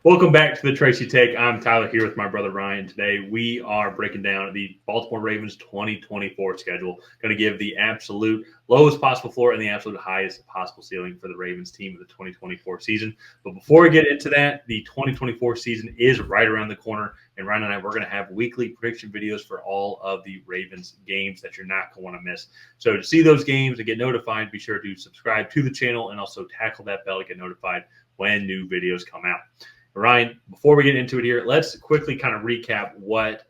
Welcome back to the Tracy Take. I'm Tyler here with my brother Ryan. Today we are breaking down the Baltimore Ravens 2024 schedule. Going to give the absolute lowest possible floor and the absolute highest possible ceiling for the Ravens team of the 2024 season. But before we get into that, the 2024 season is right around the corner. And Ryan and I, we're going to have weekly prediction videos for all of the Ravens games that you're not going to want to miss. So to see those games and get notified, be sure to subscribe to the channel and also tackle that bell to get notified when new videos come out. Ryan, before we get into it here, let's quickly kind of recap what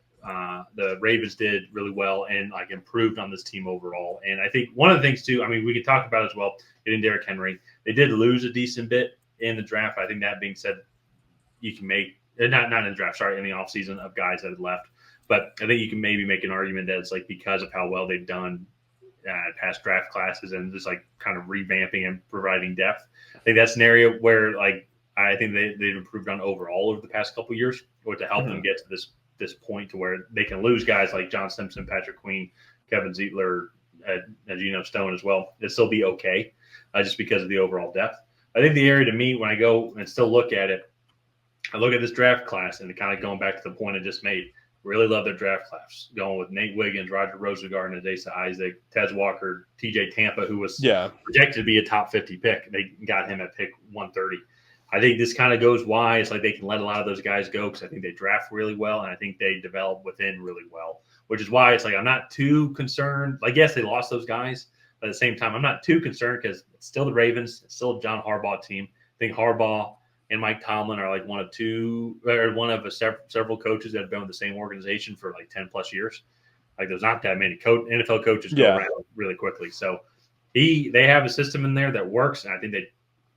the Ravens did really well and like improved on this team overall. And I think one of the things too, I mean, we could talk about as well, getting Derrick Henry. They did lose a decent bit in the draft. I think that being said, you can make not in the draft, sorry, in the offseason of guys that had left. But I think you can maybe make an argument that it's like because of how well they've done past draft classes and just like kind of revamping and providing depth. I think that's an area where like I think they've improved on overall over the past couple of years, or to help them get to this point to where they can lose guys like John Simpson, Patrick Queen, Kevin Zeitler, Geno Stone as well. It'll still be okay just because of the overall depth. I think the area to me when I go and still look at it, I look at this draft class and kind of going back to the point I just made. Really love their draft class, going with Nate Wiggins, Roger Rosengarten, Adesa Isaac, Tez Walker, TJ Tampa, who was projected to be a top 50 pick. They got him at pick 130. I think this kind of goes why it's like they can let a lot of those guys go because I think they draft really well and I think they develop within really well, which is why it's like I'm not too concerned. Like, yes, they lost those guys, but at the same time, I'm not too concerned because it's still the Ravens. It's still a John Harbaugh team. I think Harbaugh and Mike Tomlin are like one of several coaches that have been with the same organization for like 10 plus years. Like there's not that many NFL coaches go around really quickly. So they have a system in there that works. And I think they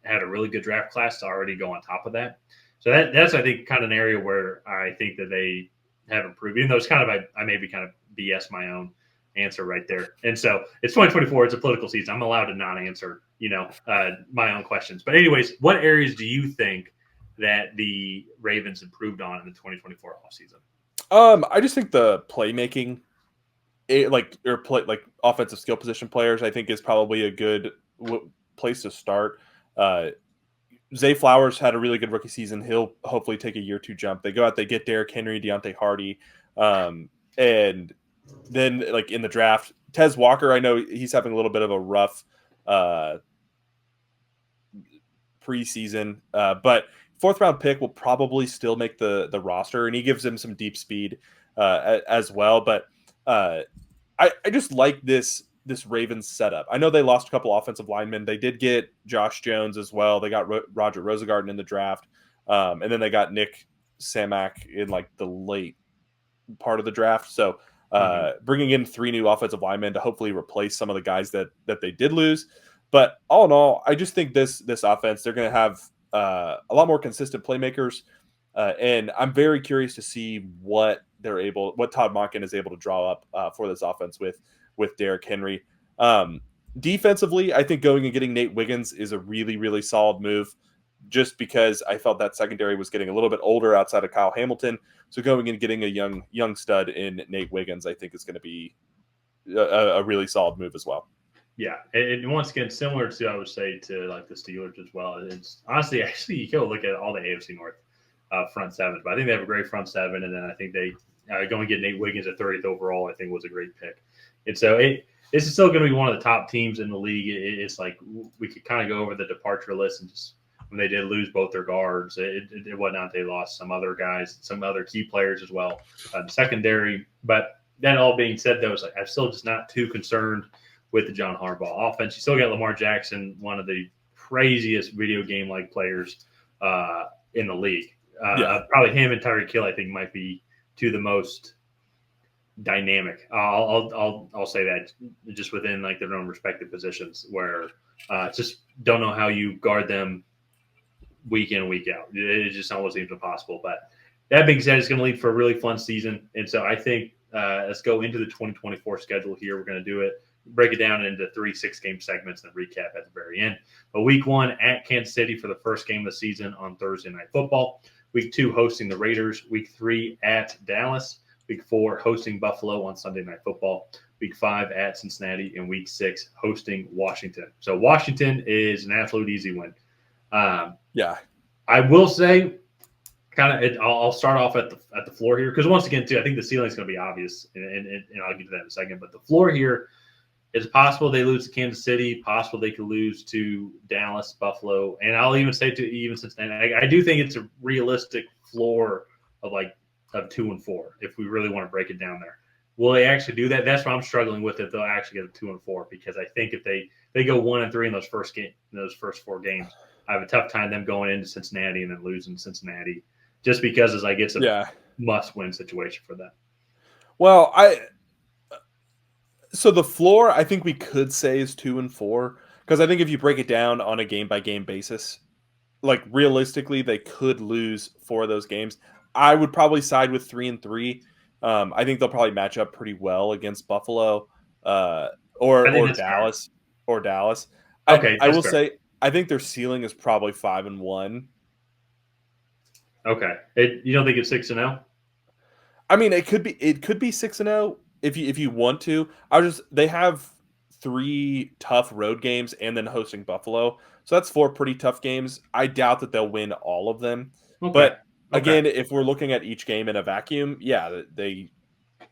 had a really good draft class to already go on top of that. So that's, I think, kind of an area where I think that they have improved, even though it's kind of, I maybe kind of BS my own answer right there. And so it's 2024. It's a political season. I'm allowed to not answer, my own questions. But anyways, what areas do you think that the Ravens improved on in the 2024 offseason? I just think the playmaking, offensive skill position players, I think is probably a good place to start. Zay Flowers had a really good rookie season. He'll hopefully take a year two jump. They go out, they get Derrick Henry, Deontay Hardy, and then like in the draft, Tez Walker. I know he's having a little bit of a rough preseason, but fourth round pick will probably still make the roster, and he gives him some deep speed as well. But I just like this Ravens setup. I know they lost a couple offensive linemen. They did get Josh Jones as well. They got Roger Rosengarten in the draft. And then they got Nick Samak in like the late part of the draft. So bringing in 3 new offensive linemen to hopefully replace some of the guys that they did lose. But all in all, I just think this offense, they're going to have a lot more consistent playmakers. And I'm very curious to see what Todd Monken is able to draw up for this offense with Derrick Henry. Defensively, I think going and getting Nate Wiggins is a really, really solid move just because I felt that secondary was getting a little bit older outside of Kyle Hamilton. So going and getting a young stud in Nate Wiggins, I think is going to be a really solid move as well. Yeah, and once again, similar to, I would say, to like the Steelers as well. It's honestly, actually, you go look at all the AFC North front sevens, but I think they have a great front seven, and then I think they going to get Nate Wiggins at 30th overall, I think was a great pick. And so this is still going to be one of the top teams in the league. It's like we could kind of go over the departure list and just when they did lose both their guards, it whatnot. They lost some other guys, some other key players as well, the secondary. But then all being said, though, I'm still just not too concerned with the John Harbaugh offense. You still got Lamar Jackson, one of the craziest video game-like players in the league. Probably him and Tyreek Hill, I think, might be two of the most dynamic. I'll say that just within like their own respective positions, where just don't know how you guard them week in and week out. It just almost seems impossible. But that being said, it's going to lead for a really fun season, and so I think let's go into the 2024 schedule here. We're going to do it. Break it down into 3 6-game segments and recap at the very end. But week 1 at Kansas City for the first game of the season on Thursday Night Football. Week 2 hosting the Raiders. Week 3 at Dallas. Week 4 hosting Buffalo on Sunday Night Football. Week 5 at Cincinnati. And Week 6 hosting Washington. So Washington is an absolute easy win. I will say I'll start off at the floor here because once again, too, I think the ceiling is going to be obvious, and I'll get to that in a second. But the floor here is possible they lose to Kansas City, possible they could lose to Dallas, Buffalo, and I'll even say to even Cincinnati. I do think it's a realistic floor of 2-4 if we really want to break it down there. Will they actually do that? That's what I'm struggling with. If they'll actually get a 2-4, because I think if they go 1-3 in those first 4 games, I have a tough time them going into Cincinnati and then losing Cincinnati, just because it's a must-win situation for them. Well, so the floor I think we could say is 2-4, because I think if you break it down on a game-by-game basis, realistically they could lose 4 of those games. I would probably side with 3-3. I think they'll probably match up pretty well against Buffalo or Dallas. Fair. Or Dallas. Okay, I will say I think their ceiling is probably 5-1. Okay, you don't think it's 6-0? I mean, it could be 6-0 if you want to. They have 3 tough road games and then hosting Buffalo, so that's 4 pretty tough games. I doubt that they'll win all of them, but. Again, if we're looking at each game in a vacuum, they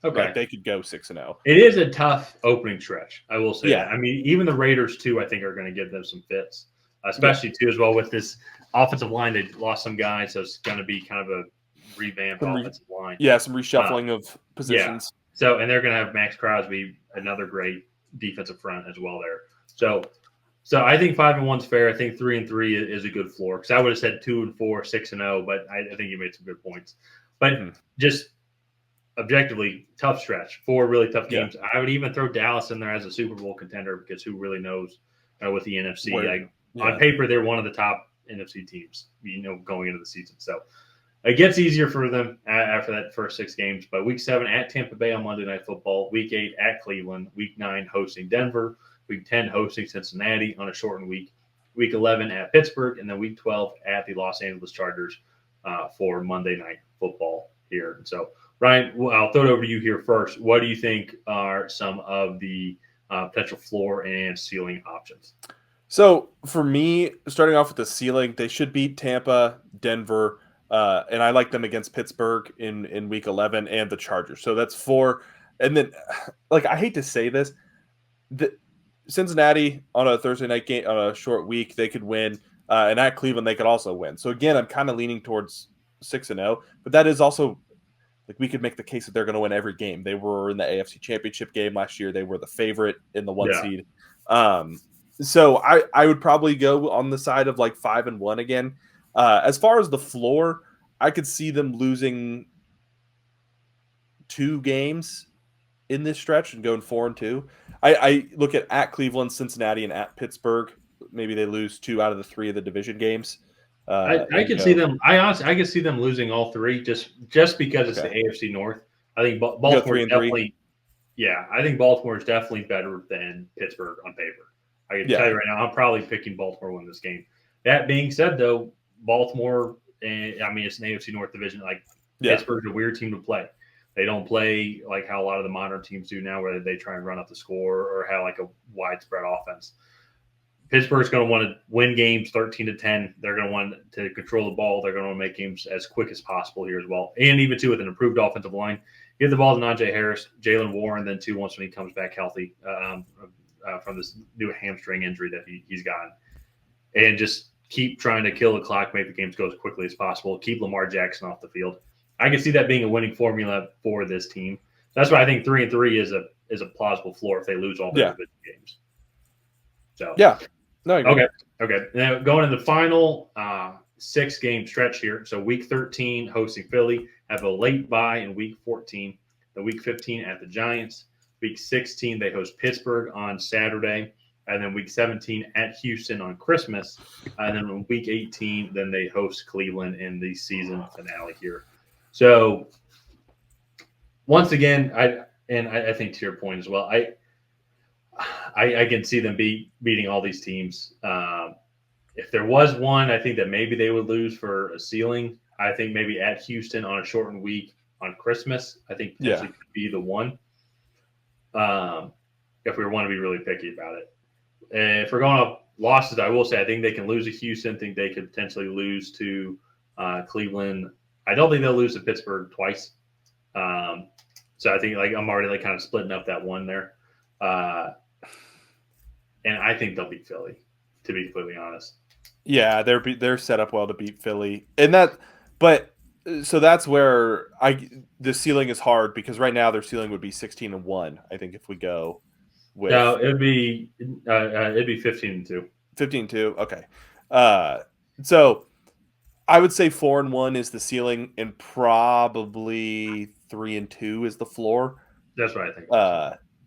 could go 6-0. It is a tough opening stretch, I will say that. Yeah. I mean, even the Raiders too, I think, are going to give them some fits, especially too as well with this offensive line. They lost some guys, so it's going to be kind of a revamped offensive line. Yeah, some reshuffling of positions. Yeah. So, and they're going to have Max Crosby, another great defensive front as well there. So I think 5-1 is fair. I think 3-3 is a good floor, because I would have said 2-4, 6-0, but I think you made some good points. But just objectively, tough stretch, 4 really tough games. I would even throw Dallas in there as a Super Bowl contender, because who really knows with the NFC? On paper, they're one of the top NFC teams, going into the season. So it gets easier for them after that first 6 games. But Week 7 at Tampa Bay on Monday Night Football, Week 8 at Cleveland, Week 9 hosting Denver, Week 10 hosting Cincinnati on a shortened week, Week 11 at Pittsburgh, and then Week 12 at the Los Angeles Chargers for Monday Night Football here. So, Ryan, I'll throw it over to you here first. What do you think are some of the potential floor and ceiling options? So, for me, starting off with the ceiling, they should beat Tampa, Denver, and I like them against Pittsburgh in Week 11 and the Chargers. So that's 4. And then, I hate to say this, Cincinnati on a Thursday night game on a short week, they could win, and at Cleveland they could also win. So again, I'm kind of leaning towards 6-0, but that is also we could make the case that they're going to win every game. They were in the AFC Championship game last year. They were the favorite in the 1 seed. So I would probably go on the side of 5-1 again. As far as the floor, I could see them losing 2 games in this stretch and going 4-2. I look at Cleveland, Cincinnati, and at Pittsburgh. Maybe they lose 2 out of the 3 of the division games. I could see them. I could see them losing all 3 just because it's the AFC North. I think Baltimore definitely. Yeah, I think Baltimore is definitely better than Pittsburgh on paper. I can tell you right now, I'm probably picking Baltimore to win this game. That being said, though, Baltimore, it's an AFC North division. Pittsburgh's a weird team to play. They don't play like how a lot of the modern teams do now, where they try and run up the score or have a widespread offense. Pittsburgh's going to want to win games 13-10. They're going to want to control the ball. They're going to want to make games as quick as possible here as well. And even, too, with an improved offensive line, give the ball to Najee Harris, Jalen Warren, then, too, once when he comes back healthy from this new hamstring injury that he's gotten. And just keep trying to kill the clock, make the games go as quickly as possible, keep Lamar Jackson off the field. I can see that being a winning formula for this team. That's why I think 3-3 is a plausible floor if they lose all their division games. So no, okay. Now going to the final 6-game stretch here. So Week 13 hosting Philly, have a late bye in Week 14. The Week 15 at the Giants. Week 16 they host Pittsburgh on Saturday, and then Week 17 at Houston on Christmas, and then in Week 18 then they host Cleveland in the season finale here. So once again, I think to your point as well, I can see them beating all these teams. If there was one, I think that maybe they would lose for a ceiling. I think maybe at Houston on a shortened week on Christmas, I think potentially could be the one. If we want to be really picky about it. And if we're going off losses, I will say I think they can lose to Houston. I think they could potentially lose to Cleveland I don't think they'll lose to Pittsburgh twice. So I think I'm already kind of splitting up that one there. And I think they'll beat Philly, to be completely honest. Yeah, they're set up well to beat Philly, so that's where the ceiling is hard because right now their ceiling would be 16-1. I think if we go with No, it'd be 15-2. 15-2. Okay, so I would say 4-1 is the ceiling, and probably 3-2 is the floor. That's what I think.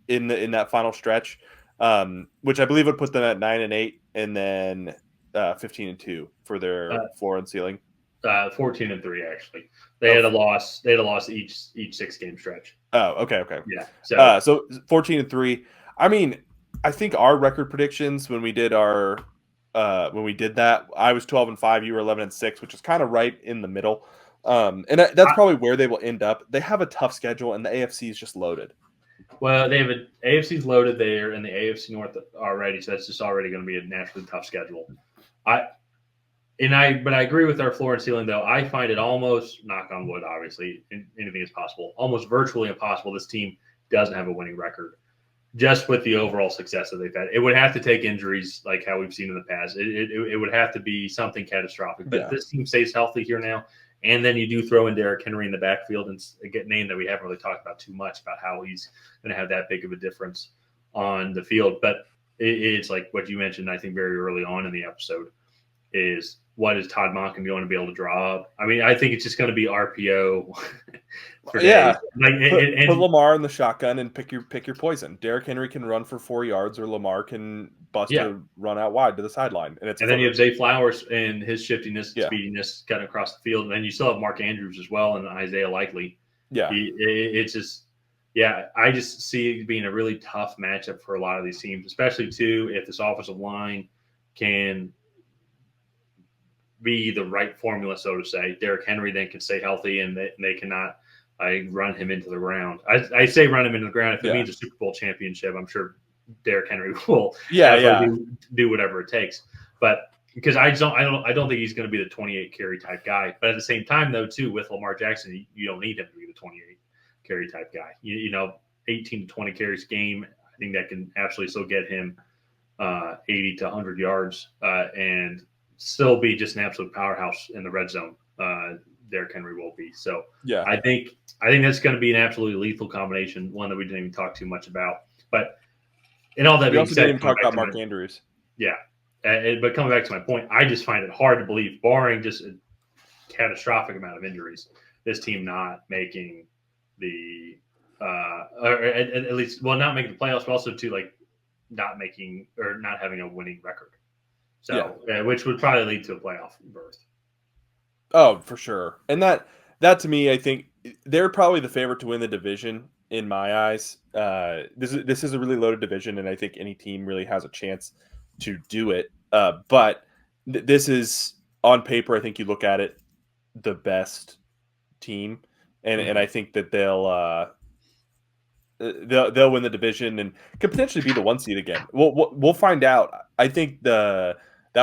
In that final stretch, which I believe would put them at 9-8, and then 15-2 for their floor and ceiling. 14-3 actually. They had a loss. They had a loss each 6-game stretch. Oh, okay. Yeah. So 14-3. I mean, I think our record predictions when we did that, I was 12-5, you were 11-6, which is kind of right in the middle. And that's probably where they will end up. They have a tough schedule, and the AFC is just loaded. Well, they have AFC's loaded there, and the AFC North already, so that's just already going to be a naturally tough schedule. But I agree with our floor and ceiling, though. I find it almost, knock on wood, obviously, anything is possible, almost virtually impossible this team doesn't have a winning record, just with the overall success that they've had. It would have to take injuries like how we've seen in the past. It would have to be something catastrophic. But if this team stays healthy here now, and then you do throw in Derrick Henry in the backfield and get a name that we haven't really talked about too much about how he's going to have that big of a difference on the field. But it's like what you mentioned, I think, very early on in the episode is what is Todd Monken going to be able to draw up? I mean, I think it's just going to be RPO. Put Lamar in the shotgun and pick your poison. Derrick Henry can run for 4 yards, or Lamar can bust a run out wide to the sideline. And then you have Zay Flowers and his shiftiness, speediness, cutting across the field. And then you still have Mark Andrews as well and Isaiah Likely. Yeah. It's just I just see it being a really tough matchup for a lot of these teams, especially too if this offensive line can be the right formula, so to say. Derrick Henry then can stay healthy, and they cannot run him into the ground. I say run him into the ground. If it means a Super Bowl championship, I'm sure Derrick Henry will do whatever it takes. But because I don't think he's going to be the 28 carry type guy. But at the same time, though, too, with Lamar Jackson, you don't need him to be the 28 carry type guy. 18 to 20 carries a game, I think that can absolutely still get him 80 to 100 yards and still be just an absolute powerhouse in the red zone. Derrick Henry will be. So I think that's going to be an absolutely lethal combination, one that we didn't even talk too much about. But in all that being said, didn't even talk about Mark Andrews. Yeah. But coming back to my point, I just find it hard to believe, barring just a catastrophic amount of injuries, this team not making the or at least not making the playoffs, but also to not making or not having a winning record. So which would probably lead to a playoff berth. Oh, for sure. And that to me, I think they're probably the favorite to win the division in my eyes. This is a really loaded division, and I think any team really has a chance to do it. But this is on paper. I think you look at it, the best team, and I think that they'll win the division and could potentially be the 1 seed again. We'll find out. I think that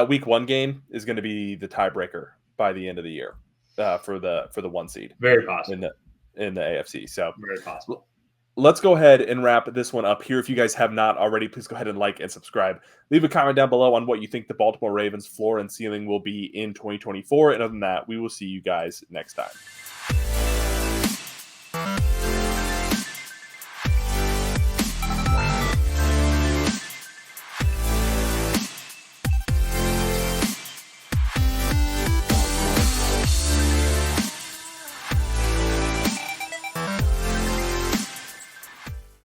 week 1 game is going to be the tiebreaker by the end of the year for the 1 seed. Very possible in the AFC. So very possible. Let's go ahead and wrap this one up here. If you guys have not already, please go ahead and like and subscribe. Leave a comment down below on what you think the Baltimore Ravens floor and ceiling will be in 2024. And other than that, we will see you guys next time.